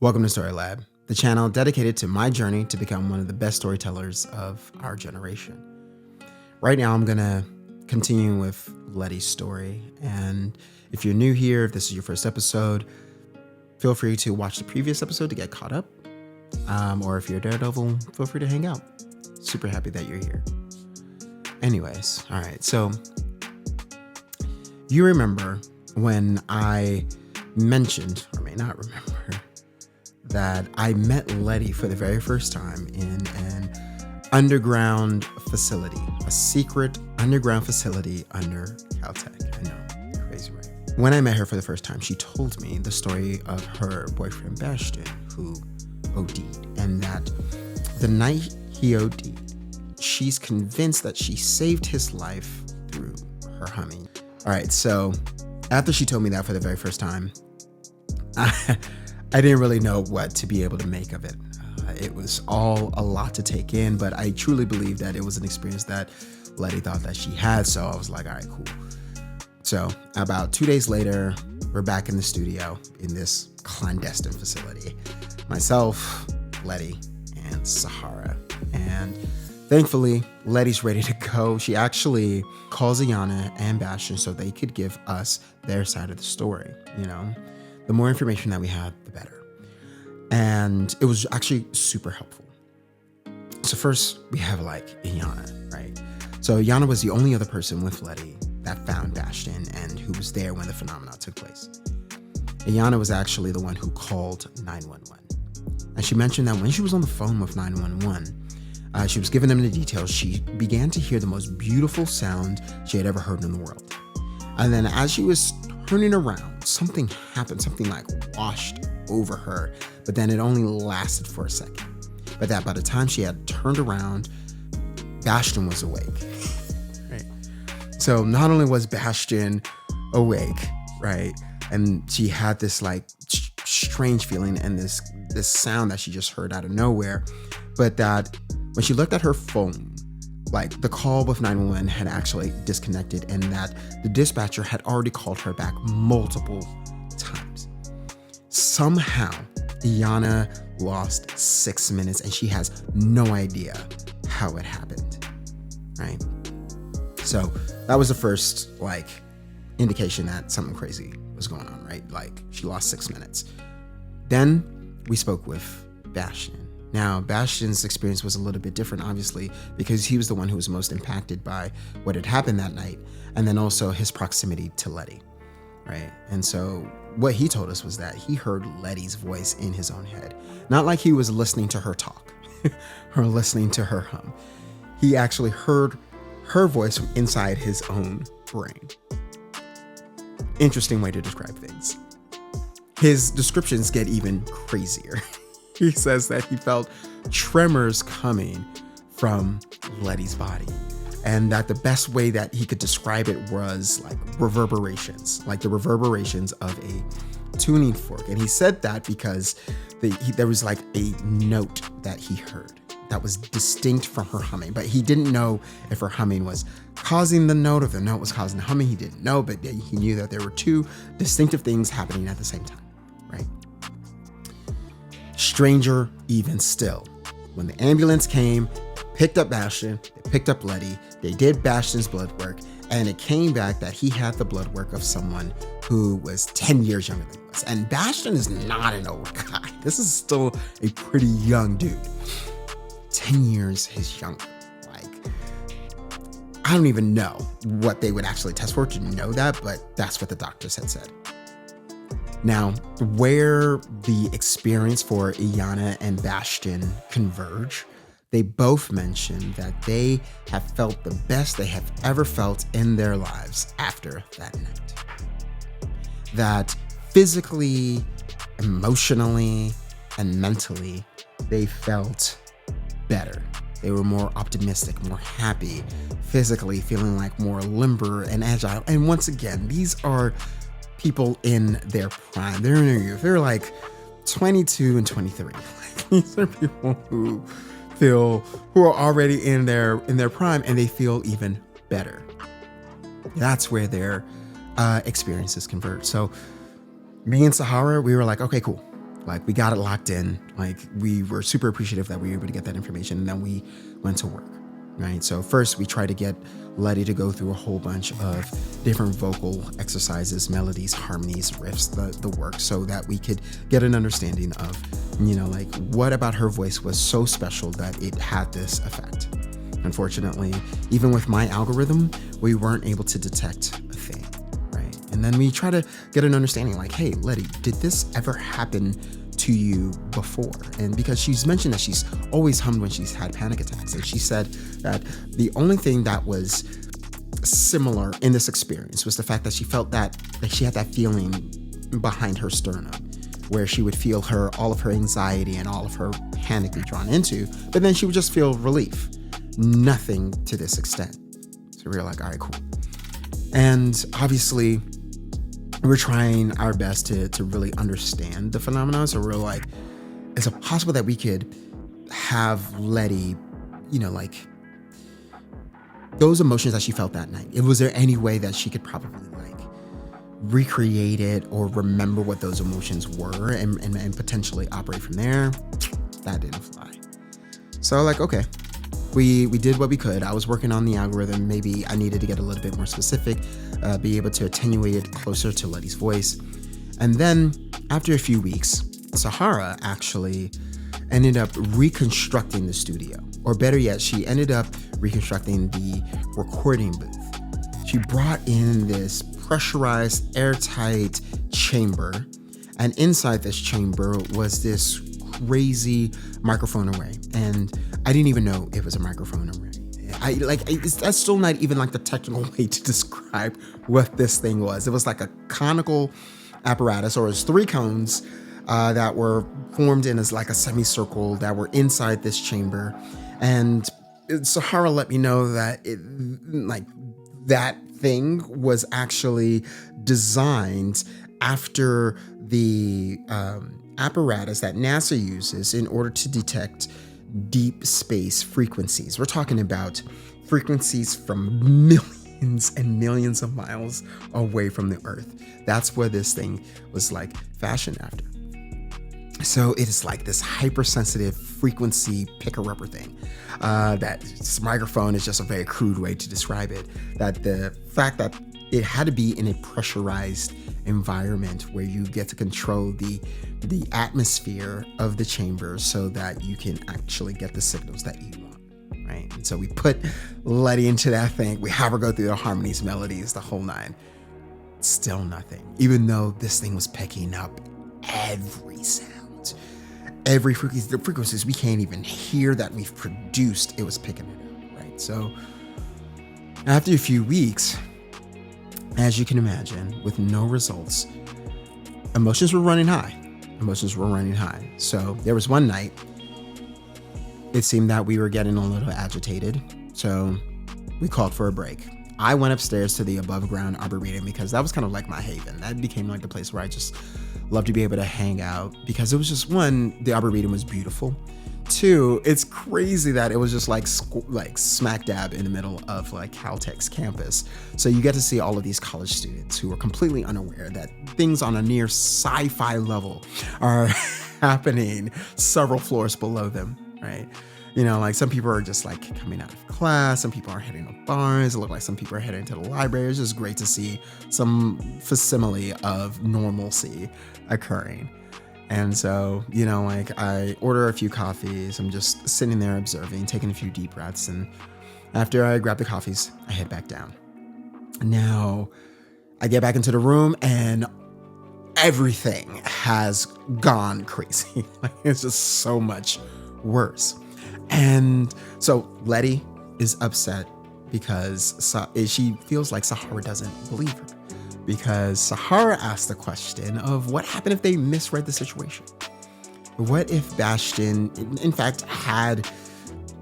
Welcome to Storylab, the channel dedicated to my journey to become one of the best storytellers of our generation. Right now, I'm going to continue with Leti's story. And if you're new here, if this is your first episode, feel free to watch the previous episode to get caught up. Or if you're a daredevil, feel free to hang out. Super happy that you're here. Anyways, all right. So you remember when I mentioned, or may not remember, that I met Leti for the very first time in an underground facility, a secret underground facility under Caltech. I know, crazy, right? When I met her for the first time, she told me the story of her boyfriend, Bastion, who OD'd, and that the night he OD'd, she's convinced that she saved his life through her humming. All right, so after she told me that for the very first time, I didn't really know what to be able to make of it. It was all a lot to take in, but I truly believe that it was an experience that Leti thought that she had. So I was like, all right, cool. So about 2 days later, we're back in the studio in this clandestine facility. Myself, Leti, and Sahara. And thankfully, Leti's ready to go. She actually calls Ayana and Bastion so they could give us their side of the story, you know? The more information that we had, the better. And it was actually super helpful. So first, we have Ayana, right? So Ayana was the only other person with Leti that found Bastion and who was there when the phenomena took place. Ayana was actually the one who called 911. And she mentioned that when she was on the phone with 911, she was giving them the details. She began to hear the most beautiful sound she had ever heard in the world. And then as she was turning around, something happened, something washed over her, but then it only lasted for a second. But that by the time she had turned around, Bastion was awake. Right. So not only was Bastion awake, right, and she had this strange feeling and this sound that she just heard out of nowhere, but that when she looked at her phone, the call with 911 had actually disconnected and that the dispatcher had already called her back multiple times. Somehow, Ayana lost 6 minutes and she has no idea how it happened, right? So that was the first indication that something crazy was going on, right? She lost 6 minutes. Then we spoke with Bastion. Now, Bastion's experience was a little bit different, obviously, because he was the one who was most impacted by what had happened that night, and then also his proximity to Leti, right? And so what he told us was that he heard Leti's voice in his own head. Not like he was listening to her talk or listening to her hum. He actually heard her voice from inside his own brain. Interesting way to describe things. His descriptions get even crazier. He says that he felt tremors coming from Leti's body and that the best way that he could describe it was reverberations, the reverberations of a tuning fork. And he said that because there was a note that he heard that was distinct from her humming, but he didn't know if her humming was causing the note or the note was causing the humming. He didn't know, but he knew that there were two distinctive things happening at the same time, right? Stranger even still, when the ambulance came, picked up Bastion, they picked up Leti, they did Bastion's blood work, and it came back that he had the blood work of someone who was 10 years younger than us. And Bastion is not an old guy. This is still a pretty young dude. 10 years his younger. I don't even know what they would actually test for to know that, but that's what the doctors had said. Now, where the experience for Ayana and Bastion converge, they both mentioned that they have felt the best they have ever felt in their lives after that night. That physically, emotionally, and mentally, they felt better. They were more optimistic, more happy, physically feeling more limber and agile. And once again, these are people in their prime. They're in their youth. They're 22 and 23. These are people who are already in their prime and they feel even better. That's where their experiences converge. So me and Sahara, we were like, okay, cool. Like, we got it locked in. Like, we were super appreciative that we were able to get that information, and then we went to work, right? So first we tried to get Leti to go through a whole bunch of different vocal exercises, melodies, harmonies, riffs, the work, so that we could get an understanding of, like, what about her voice was so special that it had this effect. Unfortunately, even with my algorithm, we weren't able to detect a thing, right? And then we try to get an understanding, like, hey, Leti, did this ever happen to you before? And because she's mentioned that she's always hummed when she's had panic attacks, and she said that the only thing that was similar in this experience was the fact that she felt that she had that feeling behind her sternum, where she would feel all of her anxiety and all of her panic be drawn into, but then she would just feel relief. Nothing to this extent. So we were like, all right, cool. And obviously, we're trying our best to really understand the phenomenon. So we're like, is it possible that we could have Leti, like, those emotions that she felt that night? Was there any way that she could probably, like, recreate it or remember what those emotions were and potentially operate from there? That didn't fly. So, like, okay. We did what we could. I was working on the algorithm. Maybe I needed to get a little bit more specific, be able to attenuate it closer to Leti's voice. And then after a few weeks, Sahara actually ended up reconstructing the studio. Or better yet, she ended up reconstructing the recording booth. She brought in this pressurized, airtight chamber. And inside this chamber was this crazy microphone array. And I didn't even know it was a microphone array. That's still not even like the technical way to describe what this thing was. It was like a conical apparatus, or it's 3 cones that were formed in as like a semicircle that were inside this chamber. And Sahara let me know that that thing was actually designed after the apparatus that NASA uses in order to detect deep space frequencies. We're talking about frequencies from millions and millions of miles away from the Earth. That's where this thing was like fashioned after. So it is like this hypersensitive frequency picker-upper thing. That microphone is just a very crude way to describe it. That the fact that it had to be in a pressurized environment where you get to control the atmosphere of the chamber so that you can actually get the signals that you want, right? And so we put Leti into that thing. We have her go through the harmonies, melodies, the whole 9. Still nothing, even though this thing was picking up every sound, every frequency, the frequencies we can't even hear that we've produced, it was picking it up, right? So after a few weeks, as you can imagine, with no results, emotions were running high. So there was one night, it seemed that we were getting a little agitated. So we called for a break. I went upstairs to the above ground arboretum because that was kind of like my haven. That became like the place where I just love to be able to hang out, because it was just, 1, the arboretum was beautiful. 2, it's crazy that it was just like smack dab in the middle of like Caltech's campus. So you get to see all of these college students who are completely unaware that things on a near sci-fi level are happening several floors below them, right? Like some people are just like coming out of class, some people are heading to bars, it looked like some people are heading to the library. It's just great to see some facsimile of normalcy occurring. And so, I order a few coffees. I'm just sitting there observing, taking a few deep breaths. And after I grab the coffees, I head back down. Now, I get back into the room and everything has gone crazy. It's just so much worse. And so Leti is upset because she feels like Sahara doesn't believe her. Because Sahara asked the question of what happened if they misread the situation? What if Bastian, in fact,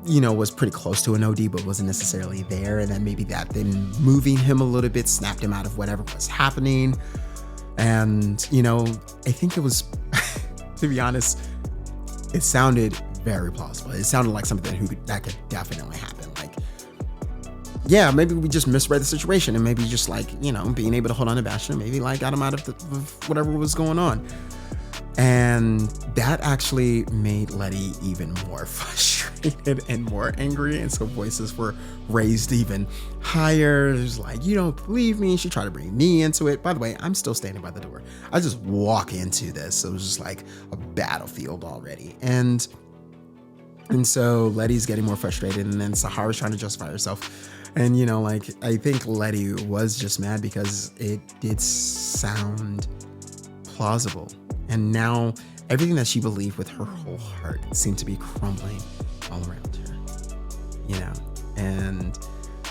was pretty close to an OD, but wasn't necessarily there, and then maybe that then moving him a little bit snapped him out of whatever was happening. And, I think it was, to be honest, it sounded very plausible. It sounded like something that could definitely happen. Yeah, maybe we just misread the situation, and maybe just being able to hold on to Bastian, maybe got him out of whatever was going on. And that actually made Leti even more frustrated and more angry. And so voices were raised even higher. It was like, you don't believe me. She tried to bring me into it. By the way, I'm still standing by the door. I just walk into this. It was just like a battlefield already. And so Letty's getting more frustrated. And then Sahara's trying to justify herself. And, you know, like, I think Leti was just mad because it did sound plausible. And now everything that she believed with her whole heart seemed to be crumbling all around her, you know? And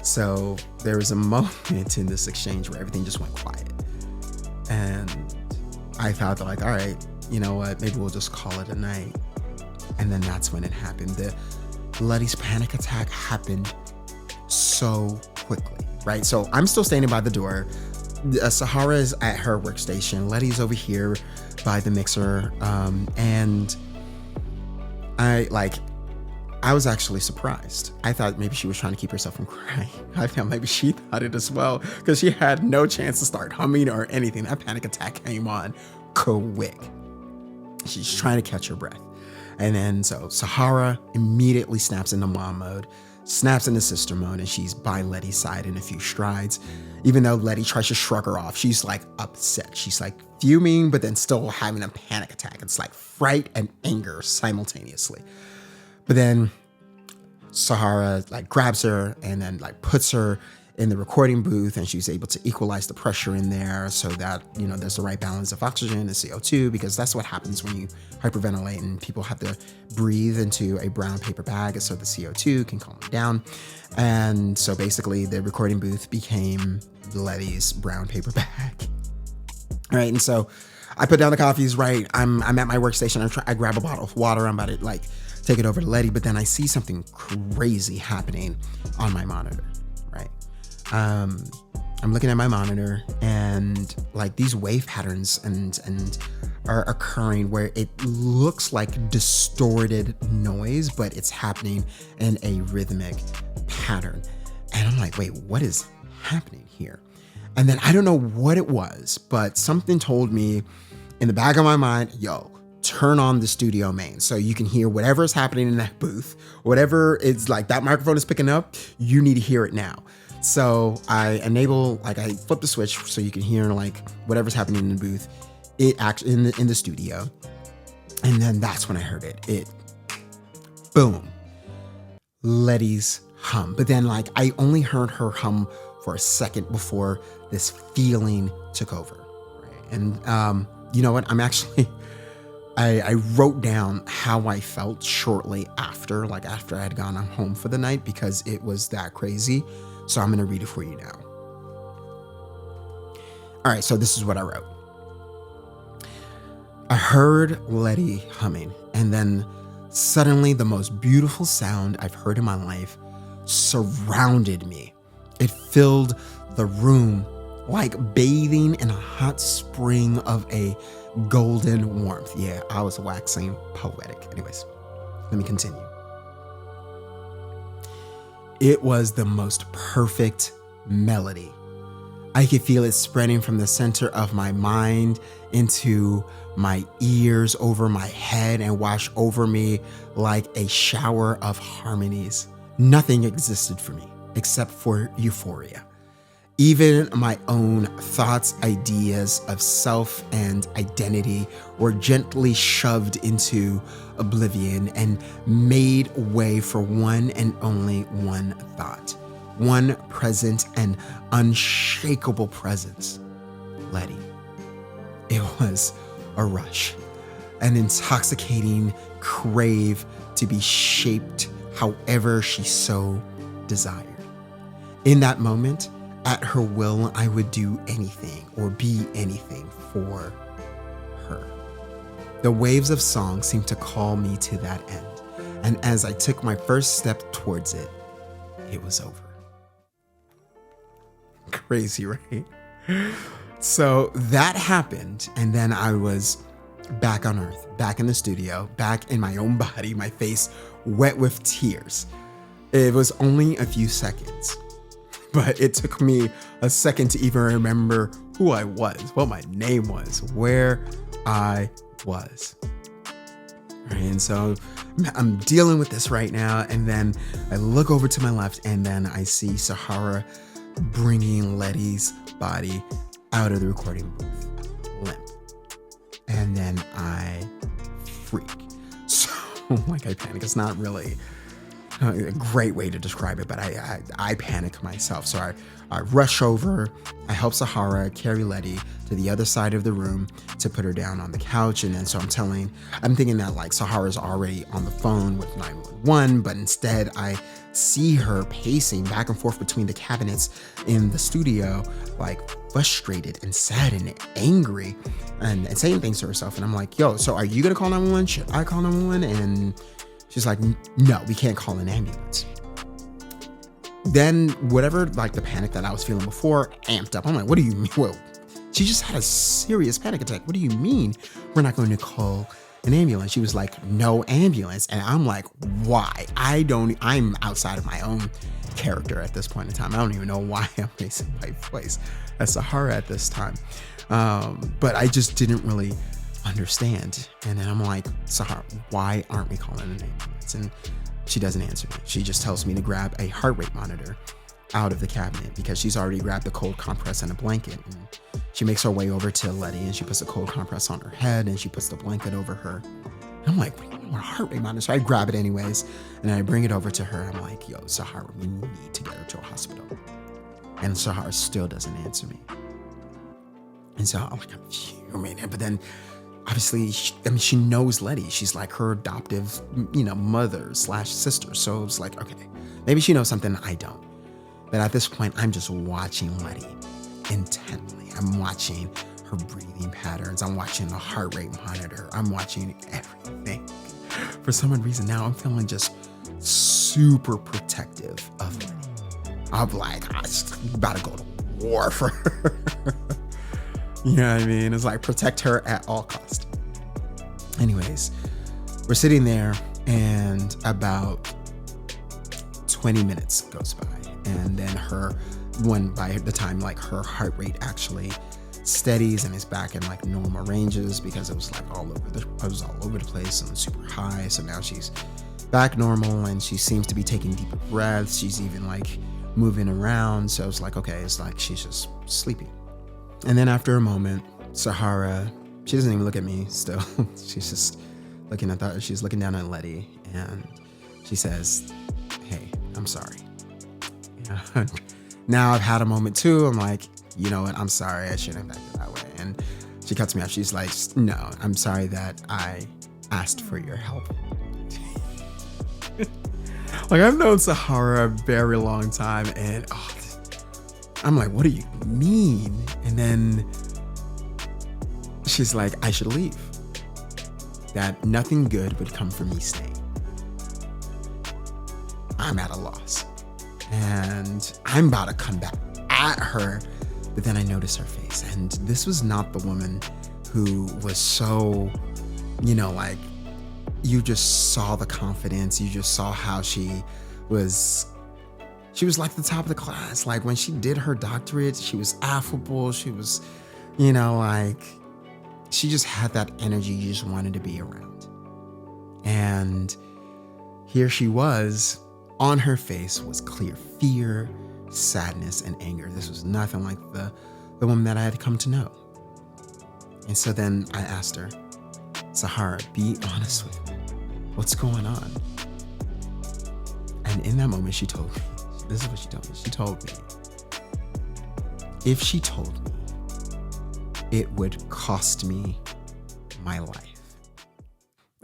so there was a moment in this exchange where everything just went quiet. And I thought, like, all right, you know what? Maybe we'll just call it a night. And then that's when it happened. Letty's panic attack happened so quickly, right? So I'm still standing by the door. Sahara is at her workstation. Letty's over here by the mixer. And I was actually surprised. I thought maybe she was trying to keep herself from crying. I thought maybe she thought it as well, because she had no chance to start humming or anything. That panic attack came on quick. She's trying to catch her breath. And then so Sahara immediately snaps into mom mode, snaps into sister mode, and she's by Letty's side in a few strides. Even though Leti tries to shrug her off, she's like upset. She's like fuming, but then still having a panic attack. It's like fright and anger simultaneously. But then Sahara like grabs her and then like puts her in the recording booth, and she's able to equalize the pressure in there so that, you know, there's the right balance of oxygen and CO2, because that's what happens when you hyperventilate and people have to breathe into a brown paper bag so the CO2 can calm them down. And so basically the recording booth became Letty's brown paper bag. All right. And so I put down the coffees, right? I'm at my workstation. I grab a bottle of water. I'm about to like take it over to Leti, but then I see something crazy happening on my monitor, right? I'm looking at my monitor, and like these wave patterns and are occurring where it looks like distorted noise, but it's happening in a rhythmic pattern. And I'm like, wait, what is happening here? And then I don't know what it was, but something told me in the back of my mind, yo, turn on the studio main so you can hear whatever is happening in that booth. Whatever it's like that microphone is picking up, you need to hear it now. So I I flip the switch so you can hear like whatever's happening in the booth, it actually in the studio. And then that's when I heard it. Boom. Letty's hum. But then like I only heard her hum for a second before this feeling took over. Right? And you know what? I'm actually I wrote down how I felt shortly after I had gone home for the night, because it was that crazy. So I'm going to read it for you now. All right, so this is what I wrote. I heard Leti humming, and then suddenly the most beautiful sound I've heard in my life surrounded me. It filled the room like bathing in a hot spring of a golden warmth. Yeah, I was waxing poetic. Anyways, let me continue. It was the most perfect melody. I could feel it spreading from the center of my mind into my ears, over my head, and wash over me like a shower of harmonies. Nothing existed for me except for euphoria. Even my own thoughts, ideas of self and identity were gently shoved into oblivion and made way for one and only one thought, one present and unshakable presence, Leti. It was a rush, an intoxicating crave to be shaped however she so desired. In that moment, at her will, I would do anything or be anything for her. The waves of song seemed to call me to that end, and as I took my first step towards it, it was over. Crazy, right? So that happened, and then I was back on Earth, back in the studio, back in my own body, my face wet with tears. It was only a few seconds, but it took me a second to even remember who I was, what my name was, where I was. Right, and so I'm dealing with this right now, and then I look over to my left, and then I see Sahara bringing Leti's body out of the recording booth, limp. And then I freak. So, like, I panic. It's not really a great way to describe it, but I panic myself. So I rush over, I help Sahara carry Leti to the other side of the room to put her down on the couch. And then so I'm thinking that like Sahara's already on the phone with 911, but instead I see her pacing back and forth between the cabinets in the studio, like frustrated and sad and angry and saying things to herself. And I'm like, yo, so are you gonna call 911? Should I call 911? And she's like, no, we can't call an ambulance. Then whatever, like the panic that I was feeling before amped up. I'm like, what do you mean? Well, she just had a serious panic attack. What do you mean we're not going to call an ambulance? She was like, no ambulance. And I'm like, why? I'm outside of my own character at this point in time. I don't even know why I'm raising my voice as Sahara at this time. But I just didn't really understand. And then I'm like, Sahara, why aren't we calling an ambulance? And she doesn't answer me. She just tells me to grab a heart rate monitor out of the cabinet because she's already grabbed a cold compress and a blanket. And she makes her way over to Leti and she puts a cold compress on her head and she puts the blanket over her. And I'm like, what do you want a heart rate monitor? So I grab it anyways and I bring it over to her. I'm like, yo, Sahara, we need to get her to a hospital. And Sahara still doesn't answer me. And so I'm like, I'm fuming. But then obviously, she knows Leti. She's like her adoptive, mother / sister. So it's like, okay, maybe she knows something I don't. But at this point, I'm just watching Leti intently. I'm watching her breathing patterns. I'm watching the heart rate monitor. I'm watching everything. For some reason, now I'm feeling just super protective of Leti. I'm like, I'm about to go to war for her. You know what I mean? It's like protect her at all costs. Anyways, we're sitting there and about 20 minutes goes by. And then by the time like her heart rate actually steadies and is back in like normal ranges because it was like all over the place and super high. So now she's back normal and she seems to be taking deeper breaths. She's even like moving around. So it's like, okay, it's like she's just sleeping. And then after a moment, Sahara, she doesn't even look at me still. She's just she's looking down at Leti and she says, hey, I'm sorry. Now I've had a moment too. I'm like, you know what? I'm sorry. I shouldn't have acted that way. And she cuts me off. She's like, no, I'm sorry that I asked for your help. Like I've known Sahara a very long time and I'm like, what do you mean? And then she's like, I should leave. That nothing good would come from me staying. I'm at a loss. And I'm about to come back at her. But then I notice her face. And this was not the woman who was so, like, you just saw the confidence. You just saw how she was like the top of the class. Like when she did her doctorate, she was affable. She was, like, she just had that energy you just wanted to be around. And here she was, on her face was clear fear, sadness, and anger. This was nothing like the woman that I had come to know. And so then I asked her, Sahara, be honest with me. What's going on? And in that moment, she told me, this is what she told me. She told me, if she told me, it would cost me my life.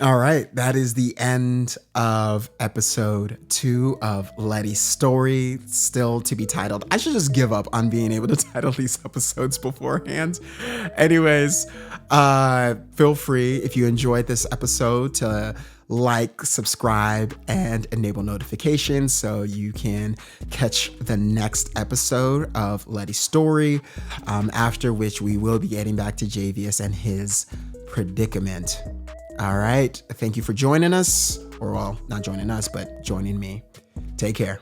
All right, that is the end of episode 2 of Leti's story, still to be titled. I should just give up on being able to title these episodes beforehand. Anyways, feel free, if you enjoyed this episode, to like, subscribe, and enable notifications so you can catch the next episode of Leti's story, after which we will be getting back to Javius and his predicament. All right. Thank you for joining us, or well, not joining us, but joining me. Take care.